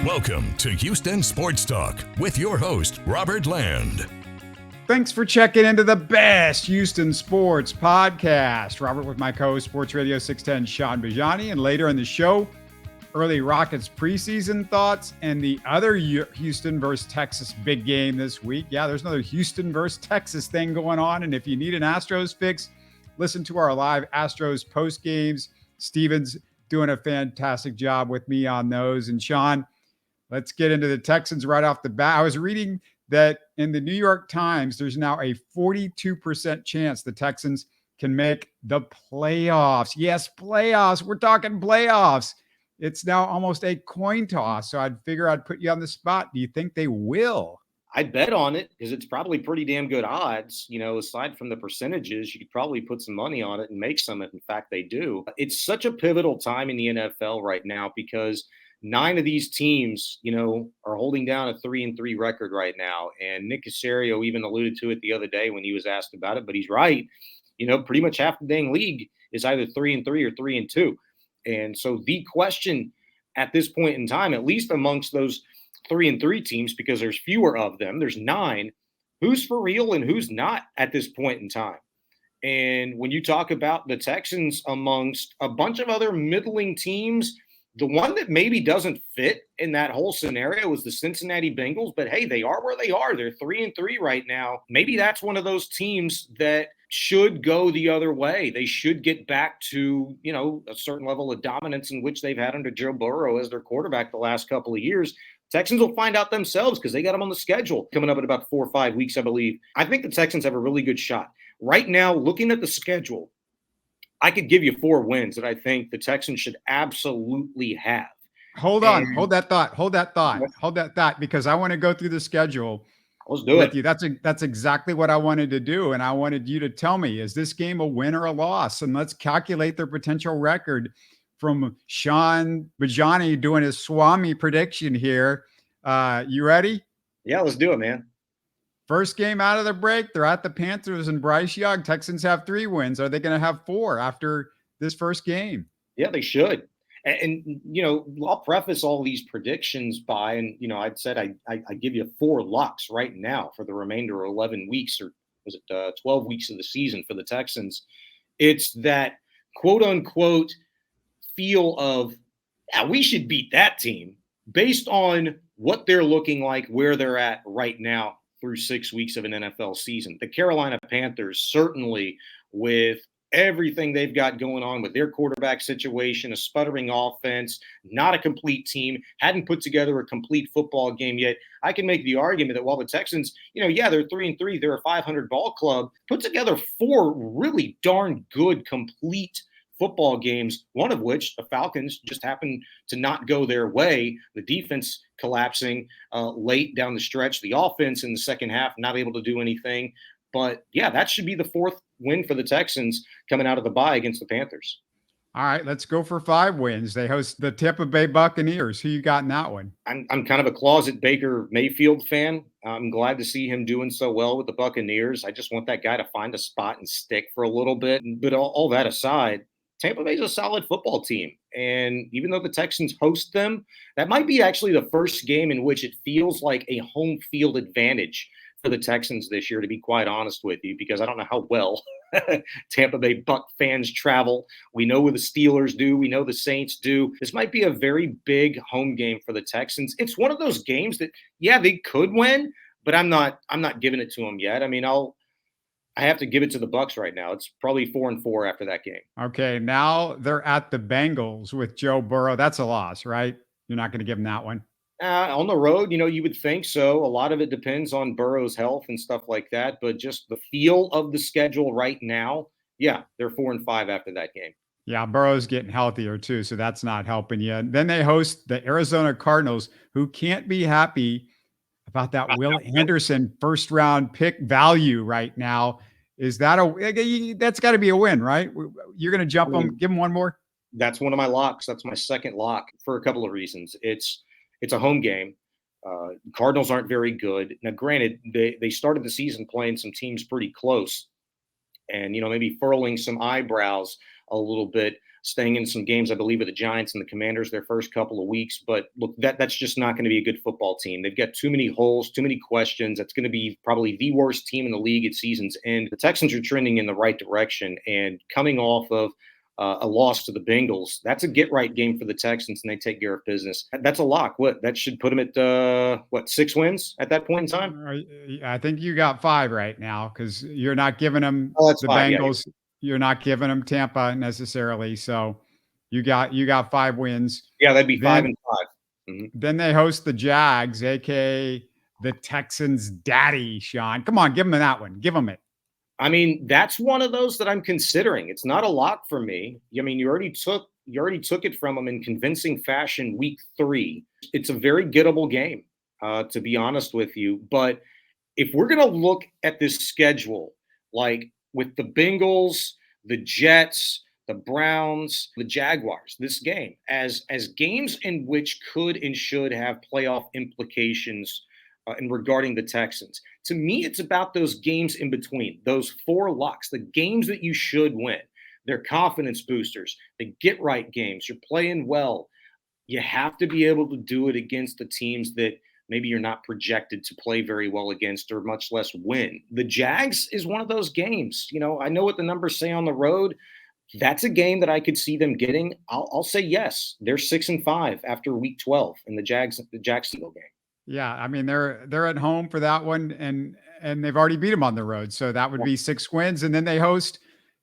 Welcome to Houston Sports Talk with your host, Robert Land. Thanks for checking into the best Houston sports podcast. Robert with my co-host, Sports Radio 610, Shaun Bijani. And later in the show, early Rockets preseason thoughts and the other Houston versus Texas big game this week. Yeah, there's another Houston versus Texas thing going on. And if you need an Astros fix, listen to our live Astros post games. Steven's doing a fantastic job with me on those. And Shaun, let's get into the Texans right off the bat. I was reading that in the New York Times, there's now a 42% chance the Texans can make the playoffs. Yes, playoffs. We're talking playoffs. It's now almost a coin toss. So I'd figure I'd put you on the spot. Do you think they will? I'd bet on it because it's probably pretty damn good odds. You know, aside from the percentages, you could probably put some money on it and make some. In fact, they do. It's such a pivotal time in the NFL right now because 9 of these teams, you know, are holding down a 3-3 record right now. And Nick Caserio even alluded to it the other day when he was asked about it, but he's right. You know, pretty much half the dang league is either 3-3 or 3-2. And so the question at this point in time, at least amongst those 3-3 teams, because there's fewer of them, there's 9, who's for real and who's not at this point in time. And when you talk about the Texans amongst a bunch of other middling teams, the one that maybe doesn't fit in that whole scenario is the Cincinnati Bengals. But hey, they are where they are. They're 3-3 right now. Maybe that's one of those teams that should go the other way. They should get back to, you know, a certain level of dominance in which they've had under Joe Burrow as their quarterback the last couple of years. Texans will find out themselves because they got them on the schedule coming up in about 4 or 5 weeks, I believe. I think the Texans have a really good shot. Right now, looking at the schedule, I could give you 4 wins that I think the Texans should absolutely have. Hold that thought, because I want to go through the schedule. Let's do it. You. That's exactly what I wanted to do. And I wanted you to tell me, is this game a win or a loss? And let's calculate their potential record from Shaun Bijani doing his Swami prediction here. You ready? Yeah, let's do it, man. First game out of the break, they're at the Panthers and Bryce Young. Texans have 3 wins. Are they going to have 4 after this first game? Yeah, they should. And you know, I'll preface all these predictions by, and, you know, I'd said I give you 4 locks right now for the remainder of 11 weeks, or was it 12 weeks of the season for the Texans. It's that quote unquote feel of, yeah, we should beat that team based on what they're looking like, where they're at right now through 6 weeks of an NFL season. The Carolina Panthers, certainly with everything they've got going on with their quarterback situation, a sputtering offense, not a complete team, hadn't put together a complete football game yet. I can make the argument that while the Texans, you know, yeah, they're 3-3, they're a 500 ball club, put together 4 really darn good, complete football games, one of which the Falcons just happened to not go their way. The defense collapsing late down the stretch, the offense in the second half not able to do anything. But yeah, that should be the 4th win for the Texans coming out of the bye against the Panthers. All right, let's go for 5 wins. They host the Tampa Bay Buccaneers. Who you got in that one? I'm kind of a closet Baker Mayfield fan. I'm glad to see him doing so well with the Buccaneers. I just want that guy to find a spot and stick for a little bit. But all that aside, Tampa Bay's a solid football team. And even though the Texans host them, that might be actually the first game in which it feels like a home field advantage for the Texans this year, to be quite honest with you, because I don't know how well Tampa Bay Buck fans travel. We know what the Steelers do. We know the Saints do. This might be a very big home game for the Texans. It's one of those games that, yeah, they could win, but I'm not giving it to them yet. I mean, I have to give it to the Bucs right now. It's probably 4-4 after that game. Okay, now they're at the Bengals with Joe Burrow. That's a loss, right? You're not going to give them that one? On the road, you know, you would think so. A lot of it depends on Burrow's health and stuff like that. But just the feel of the schedule right now, yeah, they're 4-5 after that game. Yeah, Burrow's getting healthier too, so that's not helping you. And then they host the Arizona Cardinals, who can't be happy about that Will Anderson first-round pick value right now. Is that that's got to be a win, right? You're going to jump them, give them one more? That's one of my locks. That's my second lock for a couple of reasons. It's a home game. Cardinals aren't very good. Now, granted, they started the season playing some teams pretty close and, you know, maybe furling some eyebrows a little bit staying in some games, I believe, with the Giants and the Commanders their first couple of weeks. But look, that's just not going to be a good football team. They've got too many holes, too many questions. That's going to be probably the worst team in the league at season's end. The Texans are trending in the right direction, and coming off of a loss to the Bengals, that's a get-right game for the Texans, and they take care of business. That's a lock. That should put them at 6 wins at that point in time? I think you got 5 right now because you're not giving them the 5, Bengals. Yeah. You're not giving them Tampa necessarily. So you got 5 wins. Yeah, that'd be 5 and 5. Mm-hmm. Then they host the Jags, aka the Texans' daddy, Shaun. Come on, give them that one. Give them it. I mean, that's one of those that I'm considering. It's not a lock for me. I mean, you already took it from them in convincing fashion week 3. It's a very gettable game, to be honest with you. But if we're going to look at this schedule, like with the Bengals, the Jets, the Browns, the Jaguars, this game as games in which could and should have playoff implications and regarding the Texans. To me, it's about those games in between, those 4 locks, the games that you should win. They're confidence boosters. They get right games. You're playing well. You have to be able to do it against the teams that maybe you're not projected to play very well against or much less win. The Jags is one of those games. You know, I know what the numbers say on the road. That's a game that I could see them getting. I'll say yes. They're 6 and 5 after week 12 in the Jacksonville game. Yeah, I mean they're at home for that one, and they've already beat them on the road, so that would be 6 wins. And then they host,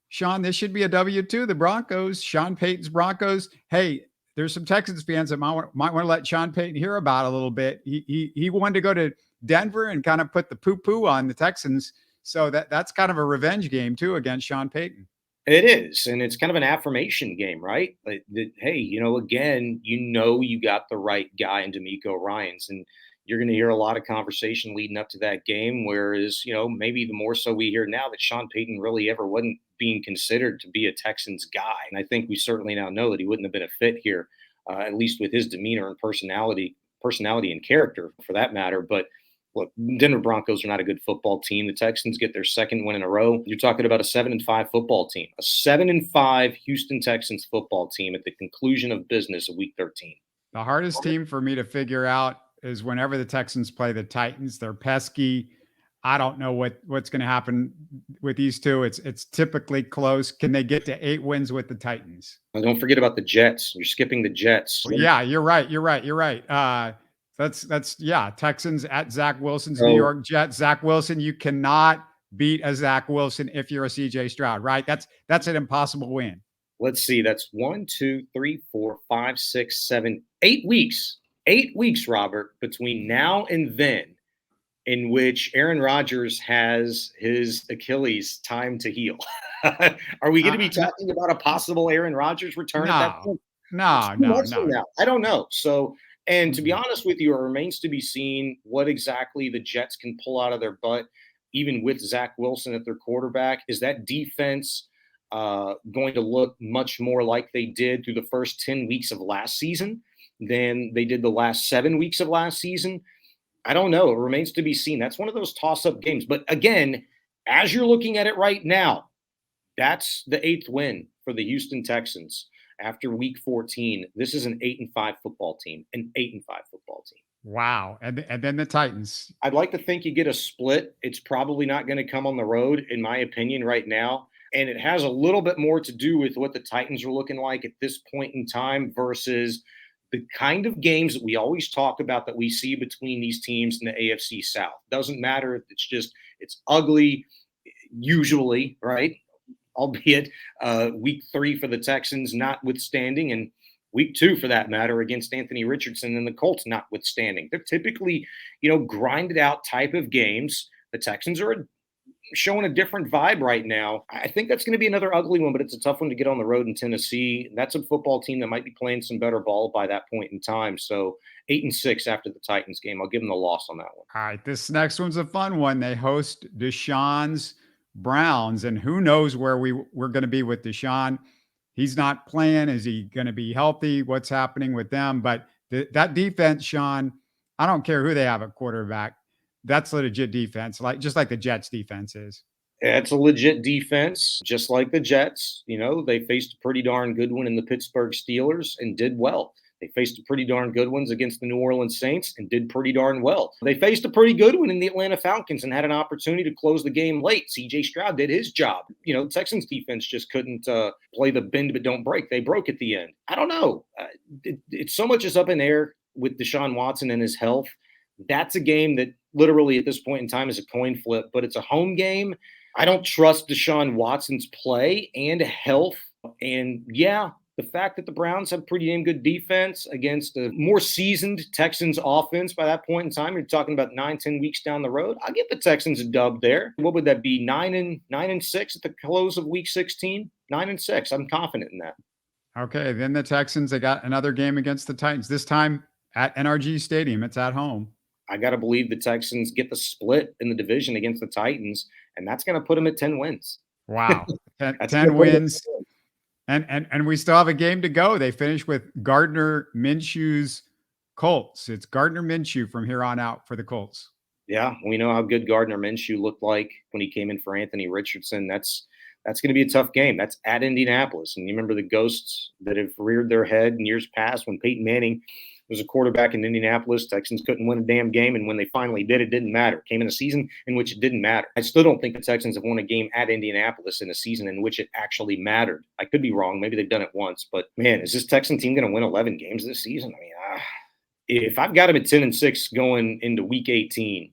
Shaun. This should be a W too. The Broncos, Sean Payton's Broncos. Hey, there's some Texans fans that might want to let Sean Payton hear about a little bit. He wanted to go to Denver and kind of put the poo on the Texans, so that's kind of a revenge game too against Sean Payton. It is, and it's kind of an affirmation game, right? Like, hey, again, you got the right guy in DeMeco Ryans, and you're going to hear a lot of conversation leading up to that game, whereas, maybe the more so we hear now that Sean Payton really ever wasn't being considered to be a Texans guy. And I think we certainly now know that he wouldn't have been a fit here, at least with his demeanor and personality and character for that matter. But look, Denver Broncos are not a good football team. The Texans get their 2nd win in a row. You're talking about a 7 and 5 football team, a 7 and 5 Houston Texans football team at the conclusion of business of week 13. The hardest team for me to figure out is whenever the Texans play the Titans. They're pesky. I don't know what's going to happen with these two. It's typically close. Can they get to 8 wins with the Titans? Don't forget about the Jets. You're skipping the Jets. Yeah, you're right. That's Texans at Zach Wilson's New York Jets. Zach Wilson, you cannot beat a Zach Wilson if you're a CJ Stroud, right? That's an impossible win. Let's see. That's 1, 2, 3, 4, 5, 6, 7, 8 weeks. 8 weeks, Robert, between now and then, in which Aaron Rodgers has his Achilles time to heal. Are we going to be talking about a possible Aaron Rodgers return at that point? No. I don't know. So, and to be honest with you, it remains to be seen what exactly the Jets can pull out of their butt, even with Zach Wilson at their quarterback. Is that defense going to look much more like they did through the first 10 weeks of last season than they did the last 7 weeks of last season? I don't know. It remains to be seen. That's one of those toss-up games. But again, as you're looking at it right now, that's the 8th win for the Houston Texans after week 14. This is an 8 and 5 football team, Wow. And then the Titans. I'd like to think you get a split. It's probably not going to come on the road, in my opinion, right now. And it has a little bit more to do with what the Titans are looking like at this point in time versus the kind of games that we always talk about that we see between these teams in the AFC South. Doesn't matter. It's ugly, usually, right? Albeit week 3 for the Texans notwithstanding, and week 2 for that matter against Anthony Richardson and the Colts notwithstanding. They're typically, grinded out type of games. The Texans are showing a different vibe right now. I think that's going to be another ugly one, but it's a tough one to get on the road in Tennessee. That's a football team that might be playing some better ball by that point in time. So 8 and 6 after the Titans game. I'll give them the loss on that one. All right. This next one's a fun one. They host Deshaun's Browns, and who knows where we're going to be with Deshaun. He's not playing. Is he going to be healthy? What's happening with them? But that defense, Shaun, I don't care who they have at quarterback. That's a legit defense, just like the Jets defense is. It's a legit defense, just like the Jets. They faced a pretty darn good one in the Pittsburgh Steelers and did well. They faced a pretty darn good ones against the New Orleans Saints and did pretty darn well. They faced a pretty good one in the Atlanta Falcons and had an opportunity to close the game late. C.J. Stroud did his job. Texans defense just couldn't play the bend but don't break. They broke at the end. I don't know. It's so much is up in the air with Deshaun Watson and his health. That's a game that literally at this point in time is a coin flip, but it's a home game. I don't trust Deshaun Watson's play and health. And the fact that the Browns have pretty damn good defense against a more seasoned Texans offense by that point in time, you're talking about 9-10 weeks down the road. I'll give the Texans a dub there. What would that be? 9-6 at the close of week 16? 9-6. I'm confident in that. Okay. Then the Texans, they got another game against the Titans, this time at NRG Stadium. It's at home. I got to believe the Texans get the split in the division against the Titans, and that's going to put them at 10 wins. Wow. 10 wins. And we still have a game to go. They finish with Gardner Minshew's Colts. It's Gardner Minshew from here on out for the Colts. Yeah, we know how good Gardner Minshew looked like when he came in for Anthony Richardson. That's going to be a tough game. That's at Indianapolis. And you remember the ghosts that have reared their head in years past when Peyton Manning was a quarterback in Indianapolis. Texans couldn't win a damn game, and when they finally did, it didn't matter. It came in a season in which it didn't matter. I still don't think the Texans have won a game at Indianapolis in a season in which it actually mattered. I could be wrong. Maybe they've done it once, but man, is this Texan team going to win 11 games this season? I mean, if I've got them at 10-6 going into week 18,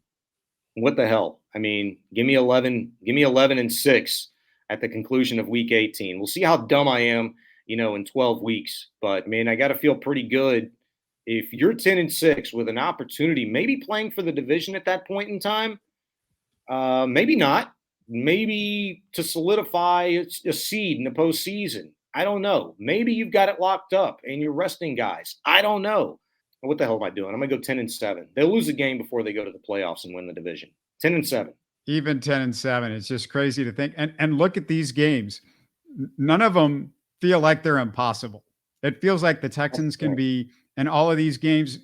what the hell? I mean, give me 11-6 at the conclusion of week 18. We'll see how dumb I am, in 12 weeks, but man, I got to feel pretty good. If you're 10-6 with an opportunity, maybe playing for the division at that point in time, maybe not, maybe to solidify a seed in the postseason. I don't know. Maybe you've got it locked up and you're resting guys. I don't know. What the hell am I doing? I'm going to go 10-7. They'll lose a game before they go to the playoffs and win the division. 10-7. Even 10-7. It's just crazy to think. And look at these games. None of them feel like they're impossible. It feels like the Texans can be in all of these games.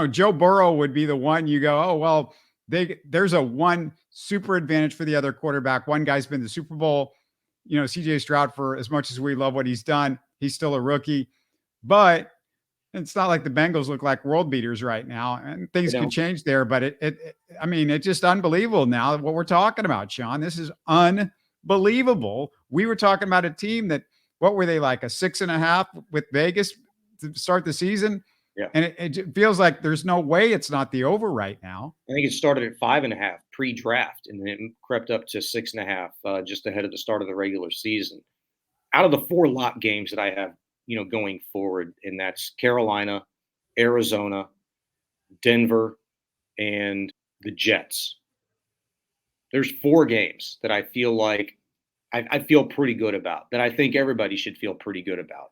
Joe Burrow would be the one you go, oh, well, there's a one super advantage for the other quarterback. One guy's been to the Super Bowl. CJ Stroud, for as much as we love what he's done, he's still a rookie. But it's not like the Bengals look like world beaters right now, and things can change there. But it's just unbelievable now what we're talking about, Sean. This is unbelievable. We were talking about a team that, what were they, like a 6.5 with Vegas to start the season? Yeah. And it feels like there's no way it's not the over right now. I think it started at 5.5 pre-draft, and then it crept up to 6.5 just ahead of the start of the regular season. Out of the 4 lock games that I have, going forward, and that's Carolina, Arizona, Denver, and the Jets. There's 4 games that I feel like I feel pretty good about, that I think everybody should feel pretty good about.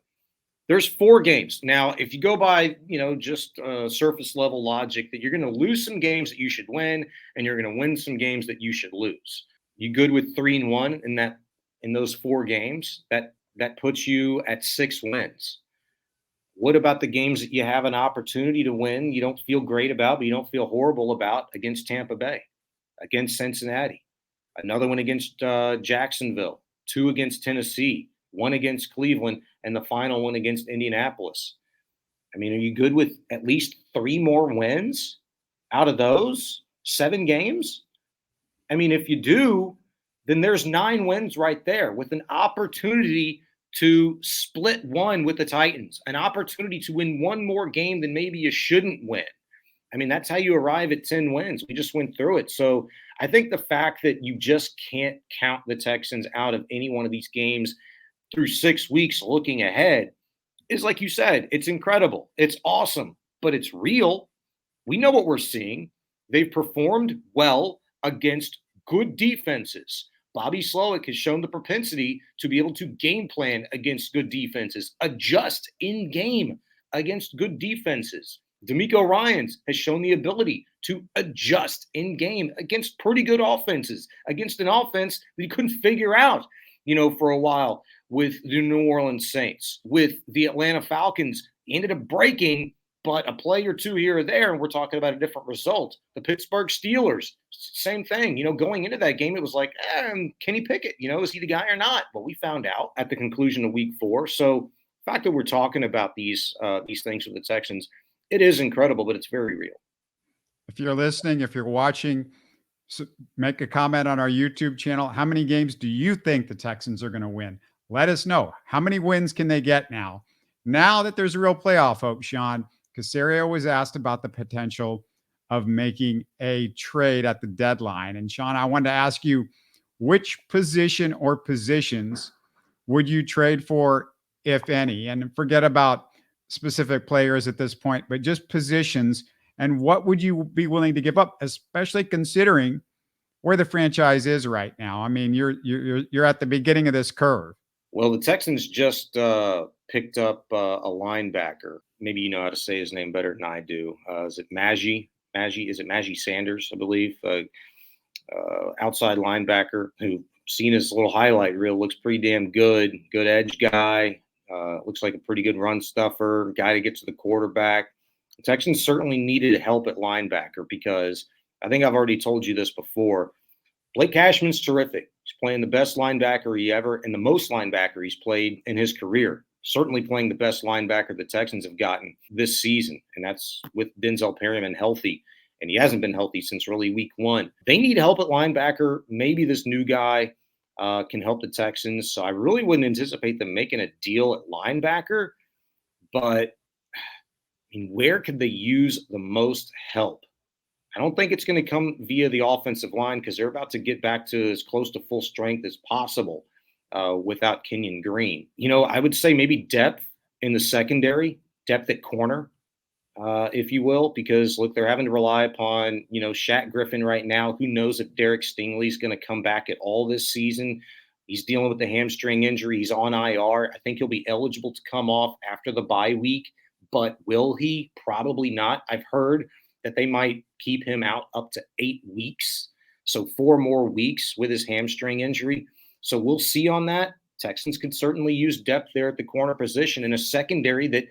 There's 4 games. Now, if you go by, just surface level logic, that you're going to lose some games that you should win, and you're going to win some games that you should lose. You good with 3-1 in those 4 games? That puts you at 6 wins. What about the games that you have an opportunity to win, you don't feel great about, but you don't feel horrible about, against Tampa Bay, against Cincinnati, another one against Jacksonville, 2 against Tennessee, 1 against Cleveland, and the final one against Indianapolis? I mean, are you good with at least 3 more wins out of those 7 games? I mean, if you do, then there's 9 wins right there, with an opportunity to split one with the Titans, an opportunity to win 1 more game than maybe you shouldn't win. I mean, that's how you arrive at 10 wins. We just went through it. So I think the fact that you just can't count the Texans out of any one of these games through 6 weeks looking ahead is, like you said, it's incredible. It's awesome, but it's real. We know what we're seeing. They've performed well against good defenses. Bobby Slowick has shown the propensity to be able to game plan against good defenses, adjust in game against good defenses. D'Amico Ryans has shown the ability to adjust in game against pretty good offenses, against an offense that he couldn't figure out, for a while with the New Orleans Saints, with the Atlanta Falcons. He ended up breaking, but a play or two here or there, and we're talking about a different result. The Pittsburgh Steelers, same thing. Going into that game, it was like, Kenny Pickett, is he the guy or not? Well, we found out at the conclusion of week 4. So the fact that we're talking about these things with the Texans, it is incredible, but it's very real. If you're listening, if you're watching, make a comment on our YouTube channel. How many games do you think the Texans are going to win? Let us know. How many wins can they get now? Now that there's a real playoff hope, Shaun, Casario was asked about the potential of making a trade at the deadline. And Shaun, I wanted to ask you, which position or positions would you trade for, if any? And forget about specific players at this point, but just positions. And what would you be willing to give up, especially considering where the franchise is right now? I mean, you're at the beginning of this curve. Well, the Texans just picked up a linebacker. Maybe you know how to say his name better than I do. Is it Maggie? Is it Maggie Sanders, I believe? Outside linebacker who, seen his little highlight reel, looks pretty damn good. Good edge guy. Looks like a pretty good run stuffer, guy to get to the quarterback. The Texans certainly needed help at linebacker because I think I've already told you this before. Blake Cashman's terrific. He's playing the best linebacker he ever and the most linebacker he's played in his career. Certainly playing the best linebacker the Texans have gotten this season, and that's with Denzel Perryman healthy. And he hasn't been healthy since really week 1. They need help at linebacker. Maybe this new guy can help the Texans. So I really wouldn't anticipate them making a deal at linebacker. But, where could they use the most help? I don't think it's going to come via the offensive line because they're about to get back to as close to full strength as possible without Kenyon Green. I would say maybe depth in the secondary, depth at corner, if you will, because, look, they're having to rely upon, Shaq Griffin right now. Who knows if Derek Stingley's going to come back at all this season? He's dealing with the hamstring injury. He's on IR. I think he'll be eligible to come off after the bye week, but will he? Probably not. I've heard that they might keep him out up to 8 weeks. So 4 more weeks with his hamstring injury. So we'll see on that. Texans could certainly use depth there at the corner position in a secondary that,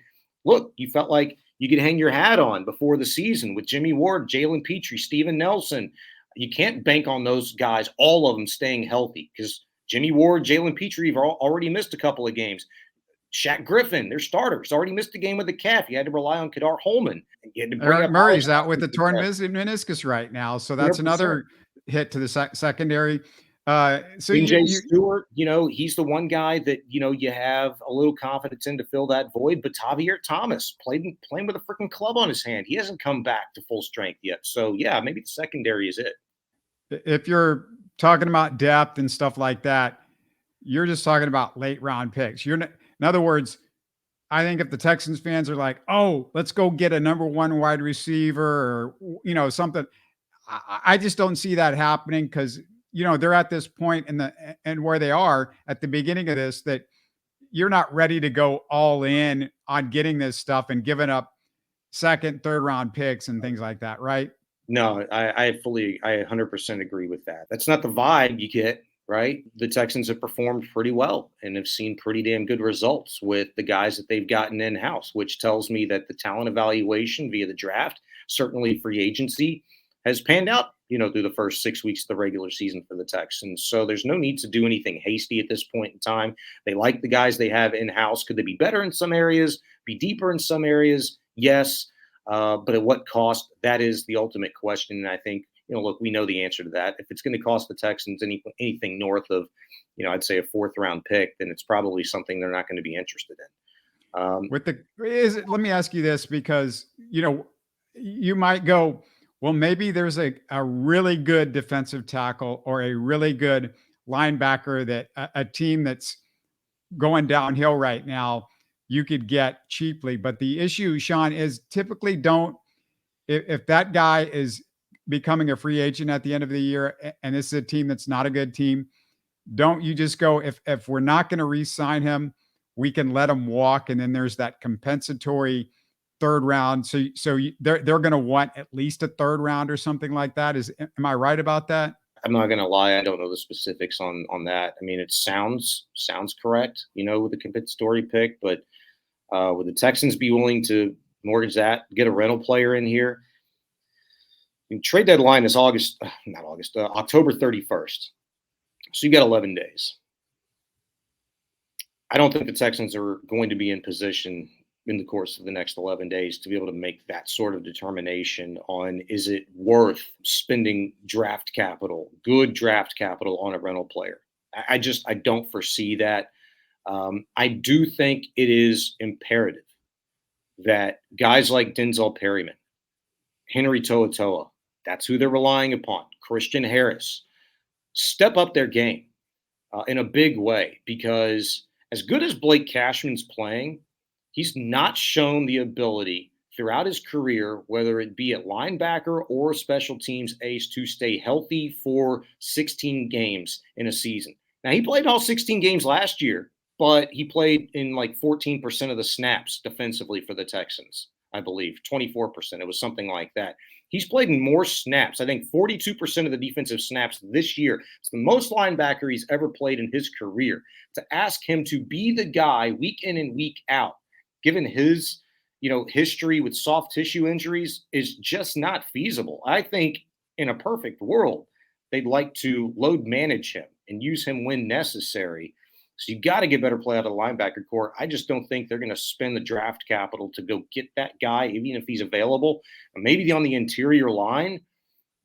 look, you felt like you could hang your hat on before the season with Jimmy Ward, Jalen Petrie, Steven Nelson. You can't bank on those guys, all of them staying healthy, because Jimmy Ward, Jalen Petrie have already missed a couple of games. Shaq Griffin, their starters, already missed a game with the calf. You had to rely on Kadar Holman. Eric Murray's out with the torn meniscus right now, so that's 100%. Another hit to the secondary. So DJ Stewart, he's the one guy that, you have a little confidence in to fill that void. But Tavier Thomas playing with a freaking club on his hand. He hasn't come back to full strength yet. So, yeah, maybe the secondary is it. If you're talking about depth and stuff like that, you're just talking about late round picks. In other words, I think if the Texans fans are like, oh, let's go get a number 1 wide receiver or, something, I just don't see that happening because – they're at this point and where they are at the beginning of this, that you're not ready to go all in on getting this stuff and giving up 2nd, 3rd round picks and things like that. Right. No, I 100% agree with that. That's not the vibe you get, right? The Texans have performed pretty well and have seen pretty damn good results with the guys that they've gotten in-house, which tells me that the talent evaluation via the draft, certainly free agency, has panned out, through the first 6 weeks of the regular season for the Texans. So there's no need to do anything hasty at this point in time. They like the guys they have in-house. Could they be better in some areas, be deeper in some areas? Yes. But at what cost? That is the ultimate question. And I think, look, we know the answer to that. If it's going to cost the Texans anything north of, I'd say a 4th round pick, then it's probably something they're not going to be interested in. Let me ask you this, because, you might go, well, maybe there's a really good defensive tackle or a really good linebacker that a team that's going downhill right now you could get cheaply. But the issue, Shaun, is typically if that guy is becoming a free agent at the end of the year and this is a team that's not a good team, don't you just go, if we're not going to re-sign him, we can let him walk. And then there's that compensatory 3rd round. So they're going to want at least a 3rd round or something like that. Am I right about that? I'm not going to lie. I don't know the specifics on that. I mean, it sounds correct, with the compensatory pick, but would the Texans be willing to Morgan's at, get a rental player in here. Trade deadline is October 31st. So you got 11 days. I don't think the Texans are going to be in position in the course of the next 11 days to be able to make that sort of determination on, is it worth spending draft capital, good draft capital, on a rental player. I don't foresee that. I do think it is imperative that guys like Denzel Perryman, Henry To'oTo'o, that's who they're relying upon, Christian Harris, step up their game in a big way, because as good as Blake Cashman's playing, he's not shown the ability throughout his career, whether it be at linebacker or special teams ace, to stay healthy for 16 games in a season. Now, he played all 16 games last year, but he played in like 14% of the snaps defensively for the Texans, I believe, 24%. It was something like that. He's played in more snaps. I think 42% of the defensive snaps this year. It's the most linebacker he's ever played in his career. To ask him to be the guy week in and week out, given his, history with soft tissue injuries, is just not feasible. I think in a perfect world, they'd like to load manage him and use him when necessary. So you got to get better play out of the linebacker core. I just don't think they're going to spend the draft capital to go get that guy, even if he's available. Maybe on the interior line,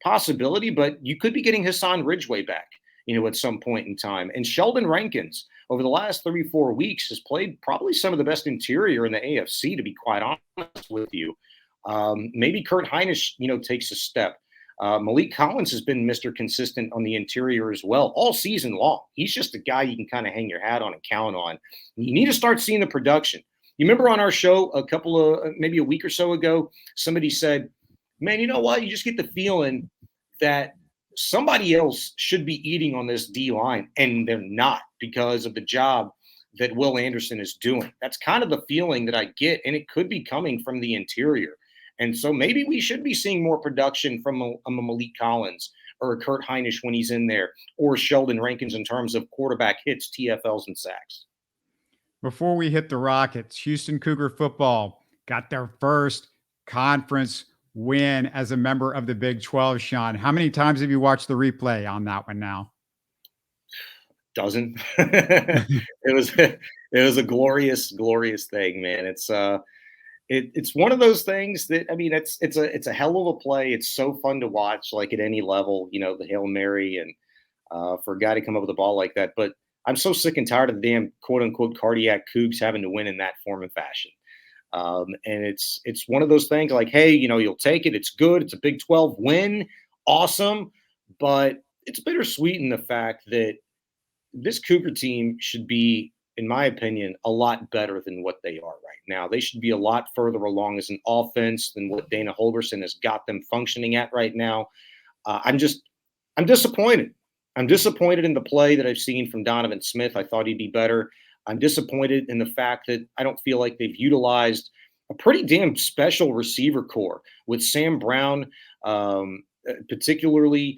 possibility, but you could be getting Hassan Ridgeway back, at some point in time. And Sheldon Rankins, over the last 3-4 weeks, has played probably some of the best interior in the AFC, to be quite honest with you. Maybe Kurt Hinish, takes a step. Malik Collins has been Mr. Consistent on the interior as well all season long. He's just a guy you can kind of hang your hat on and count on. You need to start seeing the production. You remember on our show maybe a week or so ago, somebody said, man, you know what? You just get the feeling that somebody else should be eating on this D line, and they're not, because of the job that Will Anderson is doing. That's kind of the feeling that I get, and it could be coming from the interior. And so maybe we should be seeing more production from a Malik Collins or a Kurt Hinish when he's in there, or Sheldon Rankins in terms of quarterback hits, TFLs, and sacks. Before we hit the Rockets, Houston Cougar football got their first conference win as a member of the Big 12, Shaun. How many times have you watched the replay on that one now? Dozen. It was a glorious, glorious thing, man. It's one of those things that, it's a hell of a play. It's so fun to watch, like at any level, the Hail Mary, and for a guy to come up with a ball like that. But I'm so sick and tired of the damn quote unquote cardiac Cougs having to win in that form and fashion. And it's one of those things like, hey, you'll take it. It's good. It's a Big 12 win. Awesome. But it's bittersweet in the fact that this Cougar team should be, in my opinion, a lot better than what they are right now. They should be a lot further along as an offense than what Dana Holgorsen has got them functioning at right now. I'm disappointed. I'm disappointed in the play that I've seen from Donovan Smith. I thought he'd be better. I'm disappointed in the fact that I don't feel like they've utilized a pretty damn special receiver core with Sam Brown, particularly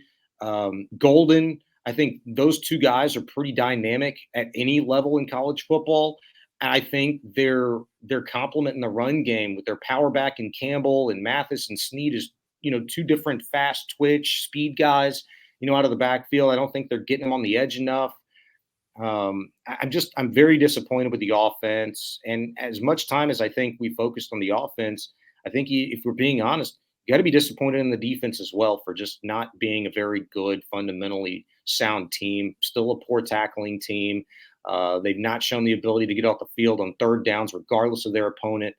Golden. I think those two guys are pretty dynamic at any level in college football. And I think their complement in the run game with their power back in Campbell and Mathis and Snead is, two different fast twitch speed guys, out of the backfield. I don't think they're getting them on the edge enough. I'm very disappointed with the offense. And as much time as I think we focused on the offense, I think if we're being honest, you got to be disappointed in the defense as well for just not being a very good, fundamentally sound team, still a poor tackling team. They've not shown the ability to get off the field on third downs, regardless of their opponent.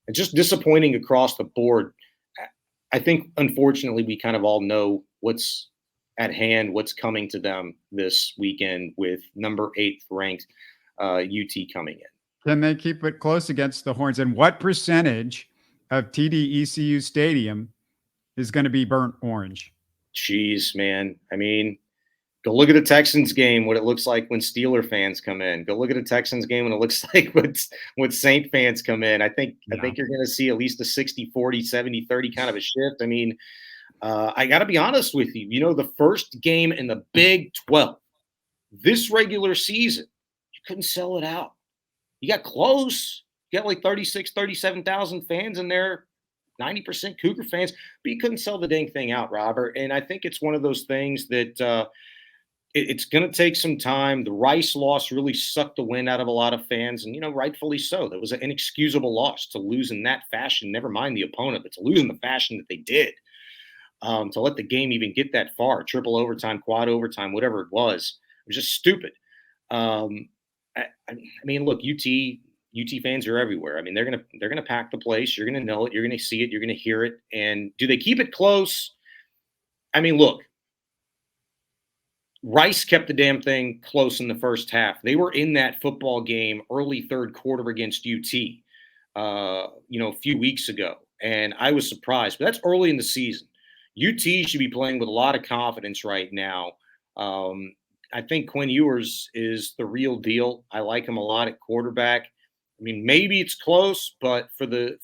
It's just disappointing across the board. I think, unfortunately, we kind of all know what's at hand, what's coming to them this weekend with number 8th ranked UT coming in. Can they keep it close against the Horns? And what percentage of TD-ECU Stadium is going to be burnt orange? Jeez, man. Go look at a Texans game, what it looks like when Steeler fans come in. Go look at a Texans game when it looks like when Saint fans come in. I think you're going to see at least a 60-40, 70-30 kind of a shift. I got to be honest with you. The first game in the Big 12, this regular season, you couldn't sell it out. You got close. You got like 36, 37,000 fans in there, 90% Cougar fans, but you couldn't sell the dang thing out, Robert. And I think it's one of those things that it's going to take some time. The Rice loss really sucked the wind out of a lot of fans, and, rightfully so. That was an inexcusable loss to lose in that fashion, never mind the opponent, but to lose in the fashion that they did. To let the game even get that far, triple overtime, quad overtime, whatever it was just stupid. I mean, look, UT fans are everywhere. I mean, they're gonna pack the place. You're gonna know it. You're gonna see it. You're gonna hear it. And do they keep it close? I mean, look, Rice kept the damn thing close in the first half. They were in that football game early third quarter against UT, a few weeks ago, and I was surprised. But that's early in the season. UT should be playing with a lot of confidence right now. I think Quinn Ewers is the real deal. I like him a lot at quarterback. I mean, maybe it's close, but for the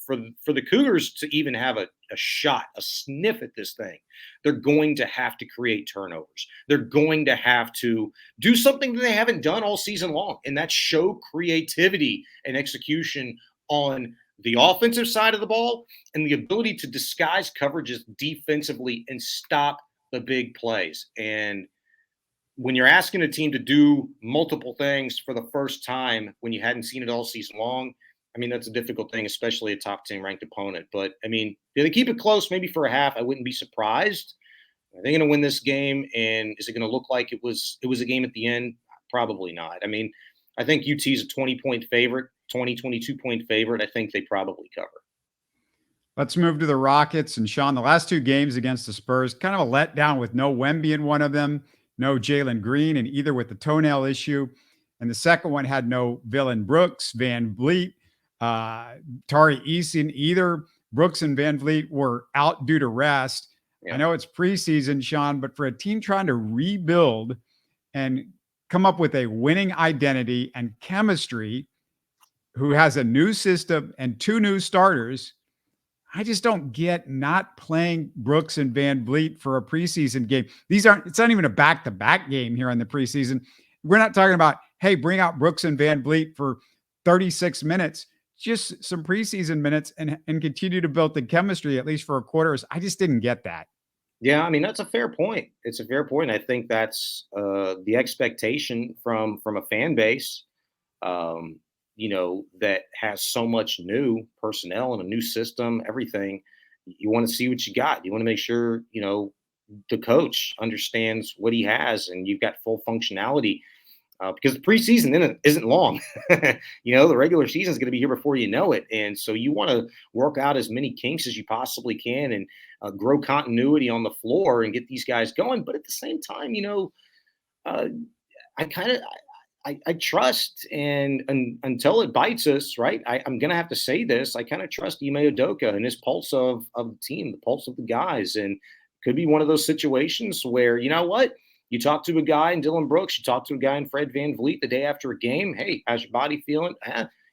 Cougars to even have a shot, a sniff at this thing, they're going to have to create turnovers. They're going to have to do something that they haven't done all season long, and that's show creativity and execution on the offensive side of the ball and the ability to disguise coverages defensively and stop the big plays. And when you're asking a team to do multiple things for the first time when you hadn't seen it all season long, I mean, that's a difficult thing, especially a top 10 ranked opponent. But I mean, do they keep it close maybe for a half? I wouldn't be surprised. Are they going to win this game? And is it going to look like it was a game at the end? Probably not. I mean, I think UT's a 20-point favorite, 22-point favorite. I think they probably cover. Let's move to the Rockets. And Shaun, the last two games against the Spurs, kind of a letdown with no Wemby in one of them, no Jalen Green, and either with the toenail issue. And the second one had no VanVleet Brooks, VanVleet, Tari Eason. Either Brooks and VanVleet were out due to rest. Yeah. I know it's preseason, Shaun, but for a team trying to rebuild and come up with a winning identity and chemistry, who has a new system and two new starters, I just don't get not playing Brooks and VanVleet for a preseason game. It's not even a back-to-back game here in the preseason. We're not talking about, hey, bring out Brooks and VanVleet for 36 minutes, just some preseason minutes and continue to build the chemistry, at least for a quarter. I just didn't get that. Yeah, I mean, that's a fair point. It's a fair point. I think that's the expectation from a fan base, that has so much new personnel and a new system, everything. You want to see what you got. You want to make sure, the coach understands what he has and you've got full functionality because the preseason isn't long. The regular season is going to be here before you know it. And so you want to work out as many kinks as you possibly can and grow continuity on the floor and get these guys going. But at the same time, I trust and until it bites us, right? I'm going to have to say this. I kind of trust Ime Udoka and his pulse of the team, the pulse of the guys. And could be one of those situations where, you know what? You talk to a guy in Dylan Brooks, you talk to a guy in Fred VanVleet the day after a game. Hey, how's your body feeling?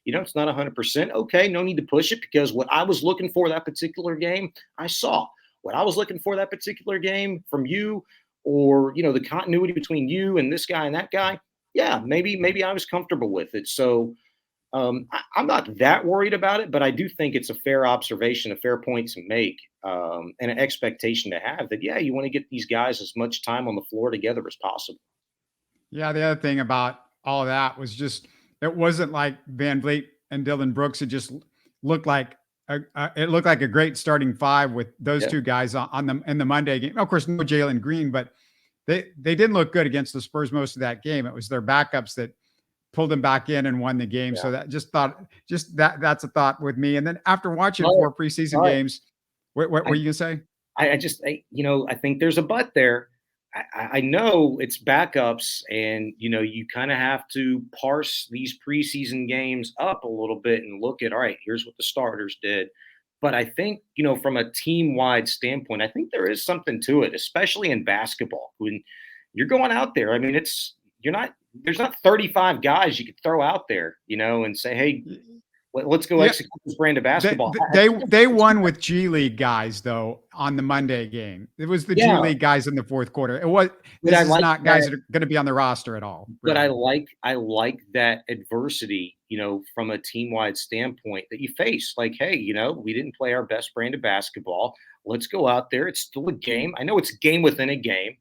It's not 100%. Okay, no need to push it because what I was looking for that particular game, I saw. What I was looking for that particular game from you or, the continuity between you and this guy and that guy, yeah, maybe I was comfortable with it. So I'm not that worried about it, but I do think it's a fair observation, a fair point to make, and an expectation to have that, yeah, you want to get these guys as much time on the floor together as possible. Yeah, the other thing about all of that was just it wasn't like VanVleet and Dylan Brooks. It just looked like a great starting five with those two guys in the Monday game. Of course, no Jalen Green, but they didn't look good against the Spurs most of that game. It was their backups that pulled them back in and won the game. Yeah. So that's a thought with me. And then after watching 4 preseason games, what were you gonna say? I think there's a but there. I know it's backups and, you kind of have to parse these preseason games up a little bit and look at, all right, here's what the starters did. But I think, from a team-wide standpoint, I think there is something to it, especially in basketball. When you're going out there, I mean, there's not 35 guys you could throw out there, and say, hey, Let's go execute this brand of basketball. They won with G League guys though on the Monday game. It was the G League guys in the fourth quarter. This is not guys that are going to be on the roster at all. Really. But I like that adversity, from a team wide standpoint that you face. Like, hey, we didn't play our best brand of basketball. Let's go out there. It's still a game. I know it's a game within a game.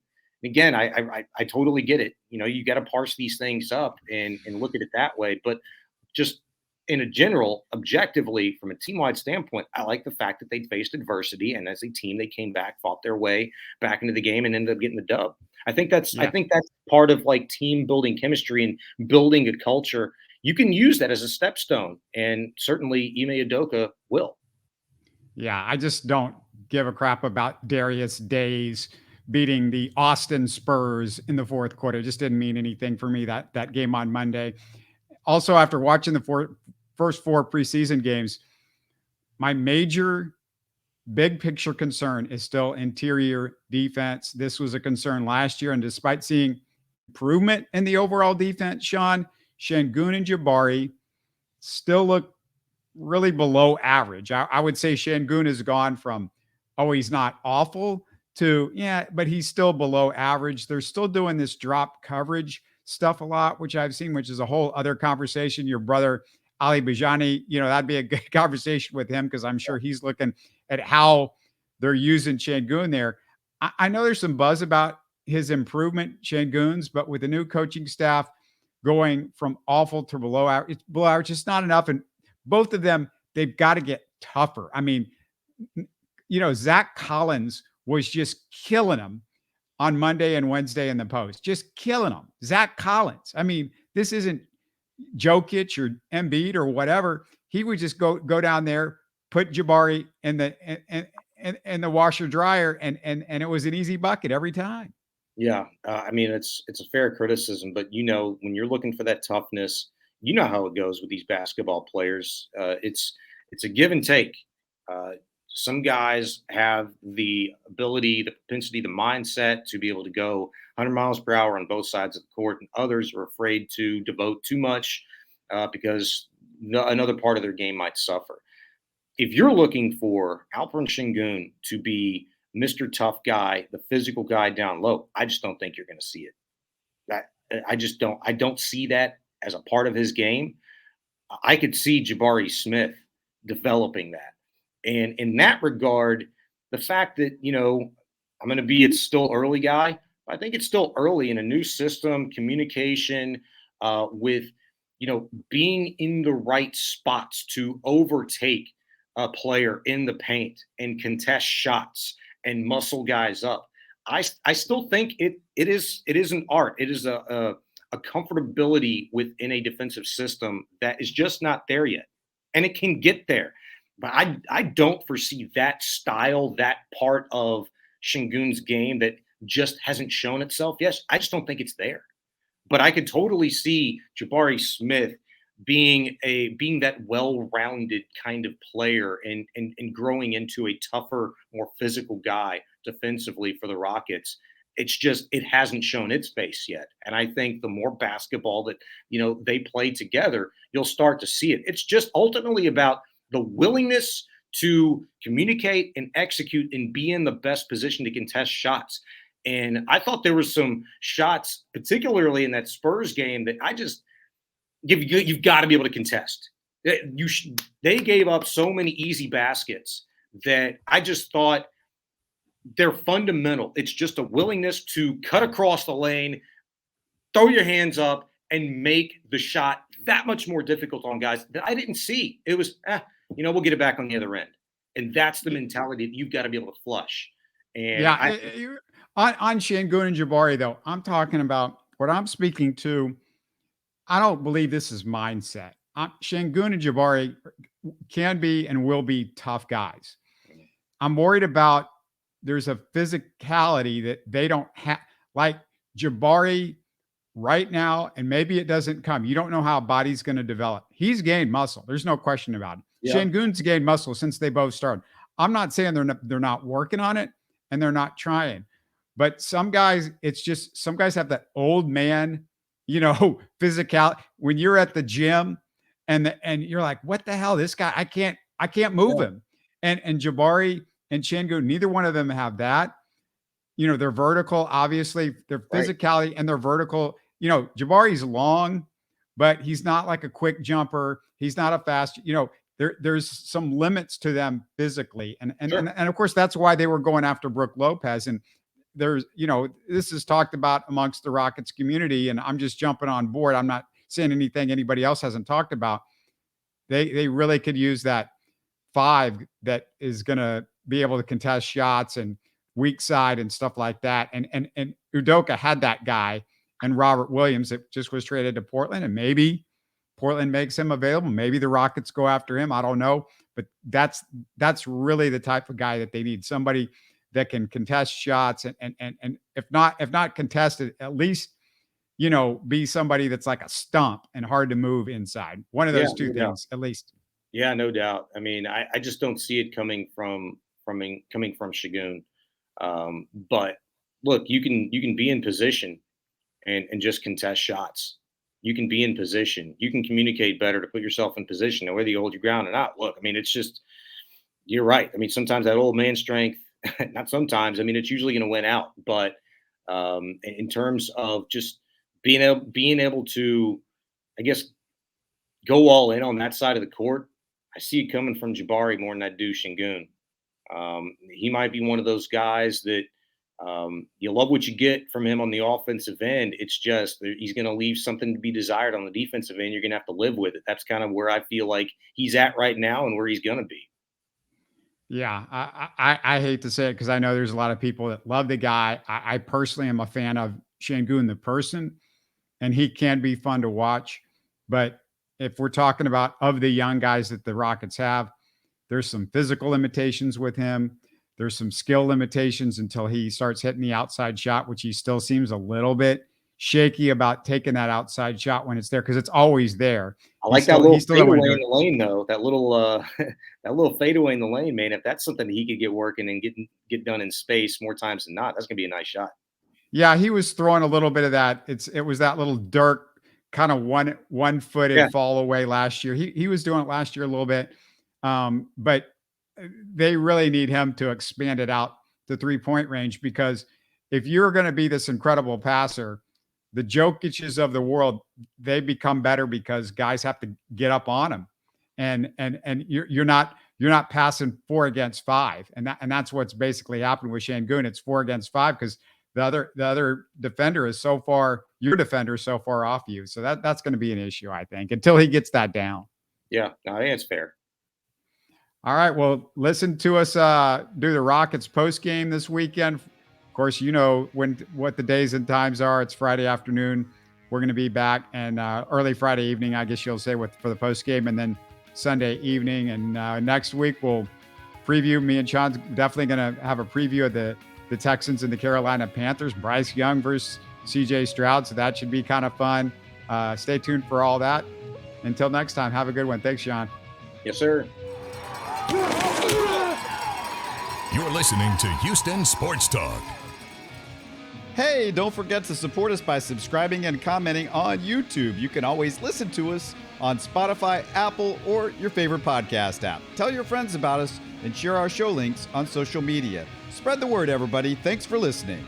Again, I totally get it. You got to parse these things up and look at it that way. But just in a general, objectively, from a team-wide standpoint, I like the fact that they faced adversity, and as a team, they came back, fought their way back into the game, and ended up getting the dub. I think that's part of like team building chemistry and building a culture. You can use that as a stepstone, and certainly Ime Udoka will. Yeah, I just don't give a crap about Darius Days beating the Austin Spurs in the fourth quarter. It just didn't mean anything for me, that game on Monday. Also, after watching the first four preseason games, my major big picture concern is still interior defense. This was a concern last year, and despite seeing improvement in the overall defense, Sean, Sengun and Jabari still look really below average. I would say Sengun has gone from, he's not awful, to, but he's still below average. They're still doing this drop coverage stuff a lot, which I've seen, which is a whole other conversation. Your brother, Ali Bijani, that'd be a good conversation with him, because I'm sure he's looking at how they're using Sengun there. I know there's some buzz about his improvement, Sengun's, but with the new coaching staff going from awful to below average, it's not enough. And both of them, they've got to get tougher. I mean, Zach Collins was just killing him on Monday and Wednesday in the post, just killing them. Zach Collins. I mean, this isn't Jokic or Embiid or whatever. He would just go down there, put Jabari in the washer dryer, and it was an easy bucket every time. Yeah, I mean, it's a fair criticism, but when you're looking for that toughness, you know how it goes with these basketball players. It's a give and take. Some guys have the ability, the propensity, the mindset to be able to go 100 miles per hour on both sides of the court, and others are afraid to devote too much because another part of their game might suffer. If you're looking for Alperen Sengun to be Mr. Tough Guy, the physical guy down low, I just don't think you're going to see it. I don't see that as a part of his game. I could see Jabari Smith developing that. And in that regard, the fact that, I'm going to be it's still early guy, I think it's still early in a new system, communication with, being in the right spots to overtake a player in the paint and contest shots and muscle guys up. I still think it is an art. It is a comfortability within a defensive system that is just not there yet. And it can get there. But I don't foresee that style, that part of Sengun's game that just hasn't shown itself. Yes, I just don't think it's there. But I could totally see Jabari Smith being that well-rounded kind of player and growing into a tougher, more physical guy defensively for the Rockets. It's just it hasn't shown its face yet. And I think the more basketball that they play together, you'll start to see it. It's just ultimately about the willingness to communicate and execute and be in the best position to contest shots. And I thought there were some shots, particularly in that Spurs game, that you've got to be able to contest. They gave up so many easy baskets that I just thought they're fundamental. It's just a willingness to cut across the lane, throw your hands up, and make the shot that much more difficult on guys that I didn't see. It was, we'll get it back on the other end. And that's the mentality that you've got to be able to flush. And on Sengun and Jabari, though, I'm talking about what I'm speaking to. I don't believe this is mindset. Sengun and Jabari can be and will be tough guys. I'm worried about there's a physicality that they don't have, like Jabari right now, and maybe it doesn't come. You don't know how a body's going to develop. He's gained muscle. There's no question about it. Yeah. Sengun's gained muscle since they both started. I'm not saying they're not working on it and they're not trying, but some guys, some guys have that old man, physical. When you're at the gym And you're like, what the hell? This guy, I can't move him. And Jabari and Sengun, neither one of them have that. They're vertical, obviously, their physicality and their vertical. Jabari's long, but he's not like a quick jumper. He's not a fast, there's some limits to them physically. And of course, that's why they were going after Brook Lopez. And there's, this is talked about amongst the Rockets community, and I'm just jumping on board. I'm not saying anything anybody else hasn't talked about. They really could use that 5 that is going to be able to contest shots and weak side and stuff like that. And Udoka had that guy, and Robert Williams that just was traded to Portland, and maybe Portland makes him available. Maybe the Rockets go after him. I don't know, but that's really the type of guy that they need. Somebody that can contest shots and if not contested, at least, be somebody that's like a stump and hard to move inside. One of those two things, at least. Yeah, no doubt. I mean, I just don't see it coming from Sengun. But look, you can be in position and just contest shots. You can be in position. You can communicate better to put yourself in position, and whether you hold your ground or not. Look, I mean, it's just, you're right. I mean, sometimes that old man strength, not sometimes, I mean, it's usually going to win out. But in terms of just being able to, I guess, go all in on that side of the court, I see it coming from Jabari more than I do Sengun. He might be one of those guys that you love what you get from him on the offensive end. It's just he's going to leave something to be desired on the defensive end. You're going to have to live with it. That's kind of where I feel like he's at right now and where he's going to be. Yeah, I hate to say it because I know there's a lot of people that love the guy. I personally am a fan of Sengun the person, and he can be fun to watch. But if we're talking about of the young guys that the Rockets have, there's some physical limitations with him. There's some skill limitations until he starts hitting the outside shot, which he still seems a little bit shaky about taking that outside shot when it's there, because it's always there. I like that little fadeaway in the lane, though. That little fadeaway in the lane, man. If that's something that he could get working and get done in space more times than not, that's gonna be a nice shot. Yeah, he was throwing a little bit of that. It was that little Dirk kind of one-footed fall away last year. He was doing it last year a little bit, but they really need him to expand it out to 3-point range, because if you're going to be this incredible passer, the Jokic's of the world, they become better because guys have to get up on them, and you're not passing 4 against 5, and that's what's basically happened with Sengun. It's 4 against 5 because the other defender is so far, your defender is so far off you. So that's going to be an issue, I think, until he gets that down. Yeah, no, I think it's fair. All right, well, listen to us do the Rockets post game this weekend. Of course, what the days and times are. It's Friday afternoon. We're going to be back, and early Friday evening, I guess you'll say, for the post game, and then Sunday evening. And next week we'll preview. Me and Sean's definitely going to have a preview of the Texans and the Carolina Panthers. Bryce Young versus CJ Stroud, so that should be kind of fun. Stay tuned for all that. Until next time, have a good one. Thanks, Sean. Yes, sir. You're listening to Houston Sports Talk. Hey, don't forget to support us by subscribing and commenting on YouTube. You can always listen to us on Spotify, Apple, or your favorite podcast app. Tell your friends about us and share our show links on social media. Spread the word, everybody. Thanks for listening.